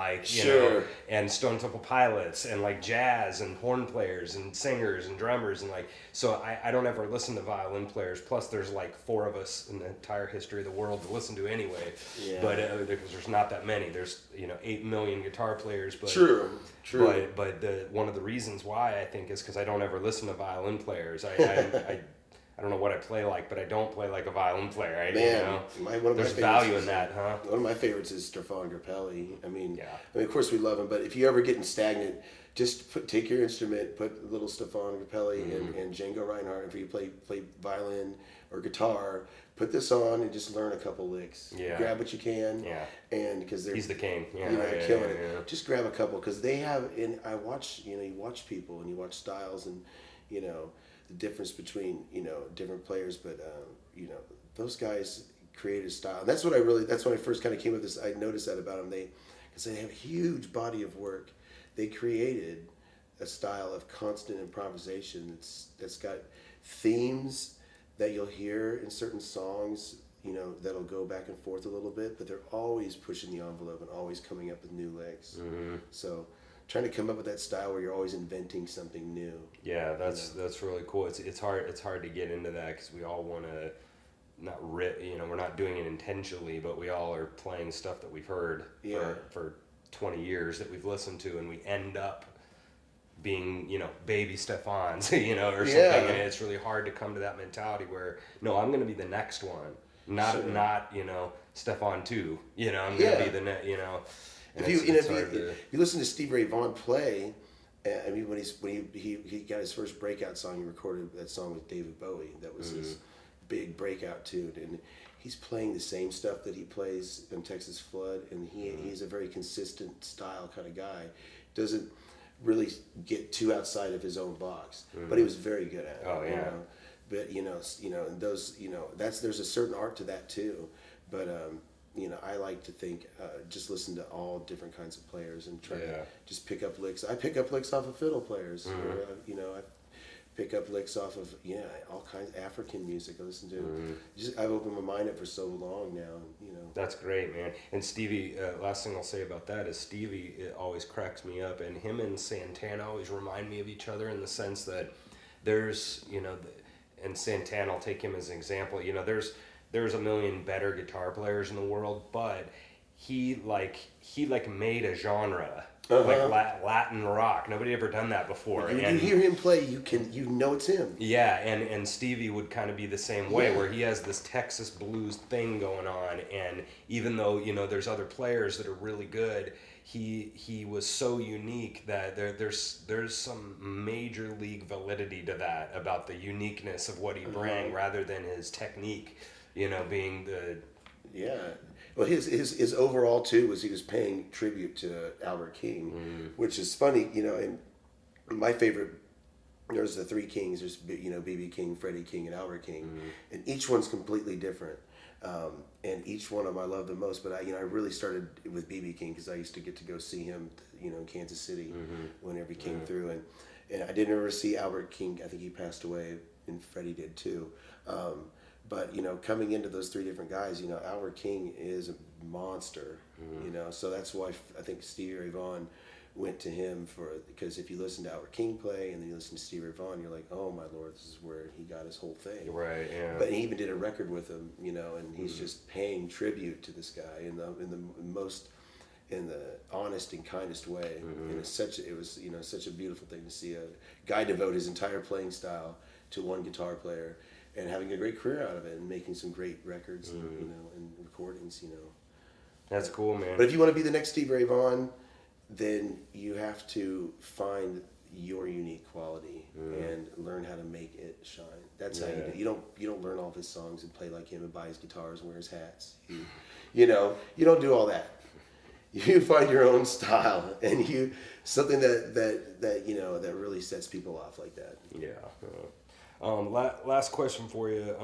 and Stone Temple Pilots and jazz and horn players and singers and drummers and so I don't ever listen to violin players. Plus there's 4 of us in the entire history of the world to listen to anyway. Yeah. But because there's not that many. There's 8 million guitar players. But true. But one of the reasons why I think is because I don't ever listen to violin players. I don't know what I play like, but I don't play like a violin player. There's value in that, huh? One of my favorites is Stefan Grappelli. I mean, of course we love him, but if you ever getting stagnant, just take your instrument, put little Stefan Grappelli and Django Reinhardt. If you play violin or guitar, put this on and just learn a couple licks. Yeah. Grab what you can. Yeah. And because he's the king. Yeah. Killing it. Just grab a couple because they have. And I watch. You watch people and you watch styles and the difference between different players, but those guys create a style. And that's when I first kind of came with this. I noticed that about them. Because they have a huge body of work. They created a style of constant improvisation that's got themes that you'll hear in certain songs, that'll go back and forth a little bit, but they're always pushing the envelope and always coming up with new legs. Mm-hmm. So trying to come up with that style where you're always inventing something new. Yeah, that's really cool. It's hard to get into that because we all want to we're not doing it intentionally, but we all are playing stuff that we've heard for 20 years that we've listened to, and we end up being baby Stefans or something. And it's really hard to come to that mentality where I'm going to be the next one, not Stefan 2. I'm going to be the If you listen to Stevie Ray Vaughan play, I mean, when he got his first breakout song, he recorded that song with David Bowie. That was his big breakout tune, and he's playing the same stuff that he plays in Texas Flood, and he's a very consistent style kind of guy. Doesn't really get too outside of his own box, but he was very good at it. Oh yeah. You know? But and those, there's a certain art to that too. But I like to think, just listen to all different kinds of players and try to just pick up licks. I pick up licks off of fiddle players. Or, I pick up licks off of all kinds of African music. I listen to. I've opened my mind up for so long now. That's great, man. And Stevie, last thing I'll say about that is Stevie, it always cracks me up, and him and Santana always remind me of each other in the sense that there's and Santana, I'll take him as an example. There's a million better guitar players in the world, but he made a genre. Like Latin rock. Nobody ever done that before. When you hear him play, you know it's him. Yeah, and Stevie would kind of be the same way, where he has this Texas blues thing going on, and even though there's other players that are really good, he was so unique that there's some major league validity to that, about the uniqueness of what he bring rather than his technique, being the Well, his overall too was he was paying tribute to Albert King, which is funny, and my favorite. There's the three kings. There's B.B. King, Freddie King, and Albert King, and each one's completely different. And each one of them I love the most. But I really started with B.B. King because I used to get to go see him, in Kansas City whenever he came through, and I didn't ever see Albert King. I think he passed away, and Freddie did too. But coming into those three different guys, Albert King is a monster. So that's why I think Stevie Ray Vaughan went to him because if you listen to Albert King play and then you listen to Stevie Ray Vaughan, you're like, oh my Lord, this is where he got his whole thing. Right. Yeah. But he even did a record with him, and he's just paying tribute to this guy in the honest and kindest way. And it was such a beautiful thing to see a guy devote his entire playing style to one guitar player. And having a great career out of it, and making some great records, and recordings, That's cool, man. But if you want to be the next Stevie Ray Vaughan, then you have to find your unique quality and learn how to make it shine. That's how you do. You don't learn all of his songs and play like him and buy his guitars and wear his hats. You don't do all that. You find your own style, and something that really sets people off like that. Yeah. Last question for you.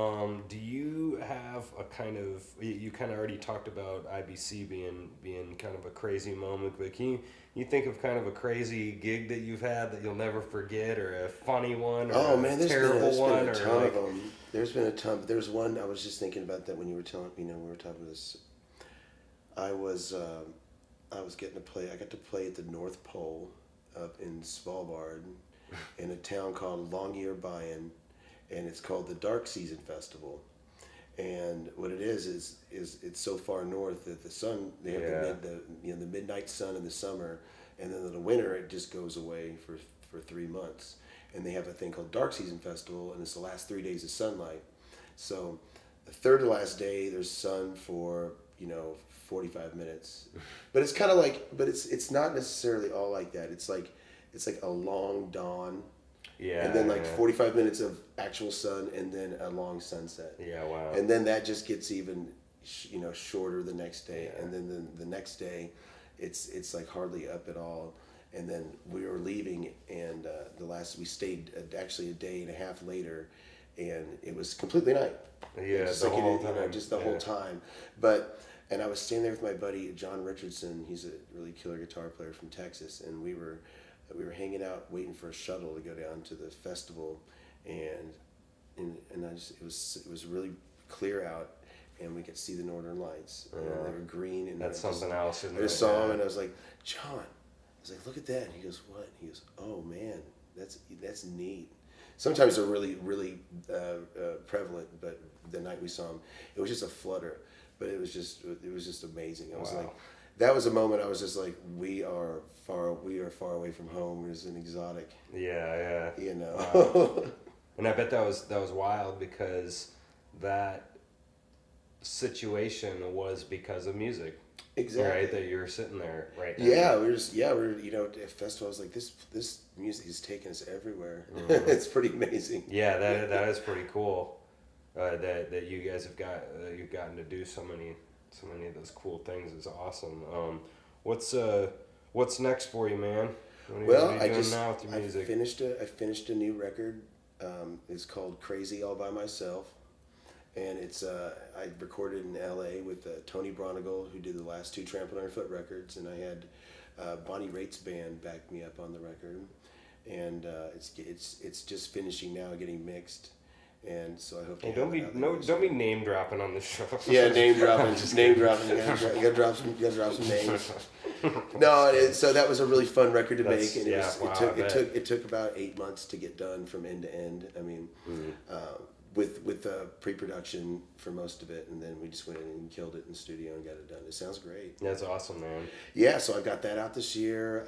Do you have a kind of, you kind of already talked about IBC being kind of a crazy moment, but can you think of kind of a crazy gig that you've had that you'll never forget, or a funny one, or there's terrible one, been a ton of them. There's been a ton. There's one I was just thinking about that when you were telling we were talking about this. I was getting to play. I got to play at the North Pole up in Svalbard, in a town called Longyearbyen. And it's called the Dark Season Festival, and what it is it's so far north that the sun, they have the midnight sun in the summer, and then in the winter it just goes away for 3 months, and they have a thing called Dark Season Festival, and it's the last 3 days of sunlight. So the third to last day there's sun for 45 minutes, but it's kind of like, but it's not necessarily all like that. It's like a long dawn. Yeah, and then 45 minutes of actual sun, and then a long sunset. Yeah, wow. And then that just gets even, shorter the next day, and then the next day, it's like hardly up at all. And then we were leaving, and we stayed actually a day and a half later, and it was completely night. Yeah, just the whole time. Just the whole time. And I was standing there with my buddy John Richardson. He's a really killer guitar player from Texas, and we were hanging out waiting for a shuttle to go down to the festival, and it was really clear out, and we could see the Northern Lights, and they were green, and that's something else, isn't it? I just saw him, and I was like, John, I was like, look at that. And he goes, what? He goes, oh man, that's neat. Sometimes they're really really prevalent, but the night we saw him, it was just a flutter, but it was just amazing. I was like, that was a moment I was just like, we are far away from home. We're just an exotic. Yeah. Wow. And I bet that was wild, because that situation was because of music. Exactly. Right, that you were sitting there right now. Yeah, we were at festival. I was like, this music is taking us everywhere. It's pretty amazing. Yeah, that is pretty cool. that you guys have got. You've gotten to do so many of those cool things. Is awesome. What's next for you, man? Well, what are you doing now with your I music? finished a new record. It's called Crazy All by Myself, and it's I recorded in L.A. with Tony Bronigal, who did the last two Trampled, Underfoot records, and I had Bonnie Raitt's band back me up on the record, and it's just finishing now, getting mixed. And so I hope. Hey, don't be name dropping on the show. Yeah, name dropping. You gotta drop some names. No, so that was a really fun record to make, and it took about 8 months to get done from end to end. I mean, with pre-production for most of it, and then we just went in and killed it in the studio and got it done. It sounds great. That's awesome, man. Yeah, so I got that out this year.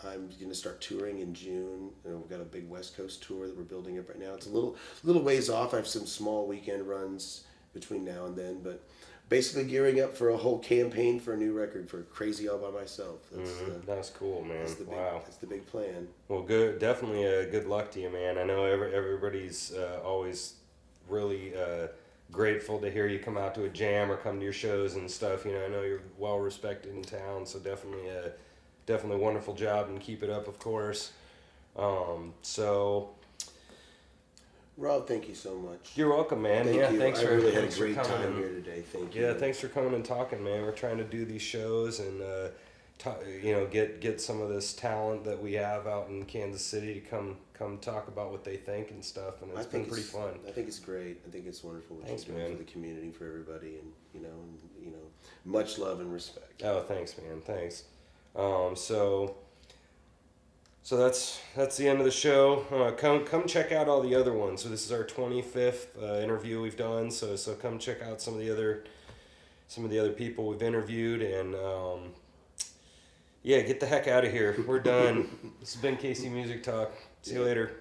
I'm going to start touring in June. We've got a big West Coast tour that we're building up right now. It's a little ways off. I have some small weekend runs between now and then, but basically gearing up for a whole campaign for a new record for Crazy All by Myself. That's cool, man. That's the big plan. Well, definitely good luck to you, man. I know everybody's always really grateful to hear you come out to a jam or come to your shows and stuff. I know you're well respected in town, so definitely a wonderful job, and keep it up, of course. Rob, thank you so much. You're welcome, man. Thank you. Thanks I for really had a thanks great for coming time here today. Thank you. Yeah, thanks for coming and talking, man. We're trying to do these shows and get some of this talent that we have out in Kansas City to come talk about what they think and stuff, and it's been pretty fun. I think it's great. I think it's wonderful what Thanks, you're doing man. for the community, for everybody, and much love and respect. Oh, thanks, man. Thanks. So that's the end of the show. Come check out all the other ones. So this is our 25th interview we've done. So come check out some of the other people we've interviewed, and get the heck out of here. We're done. This has been KC Music Talk. See you later.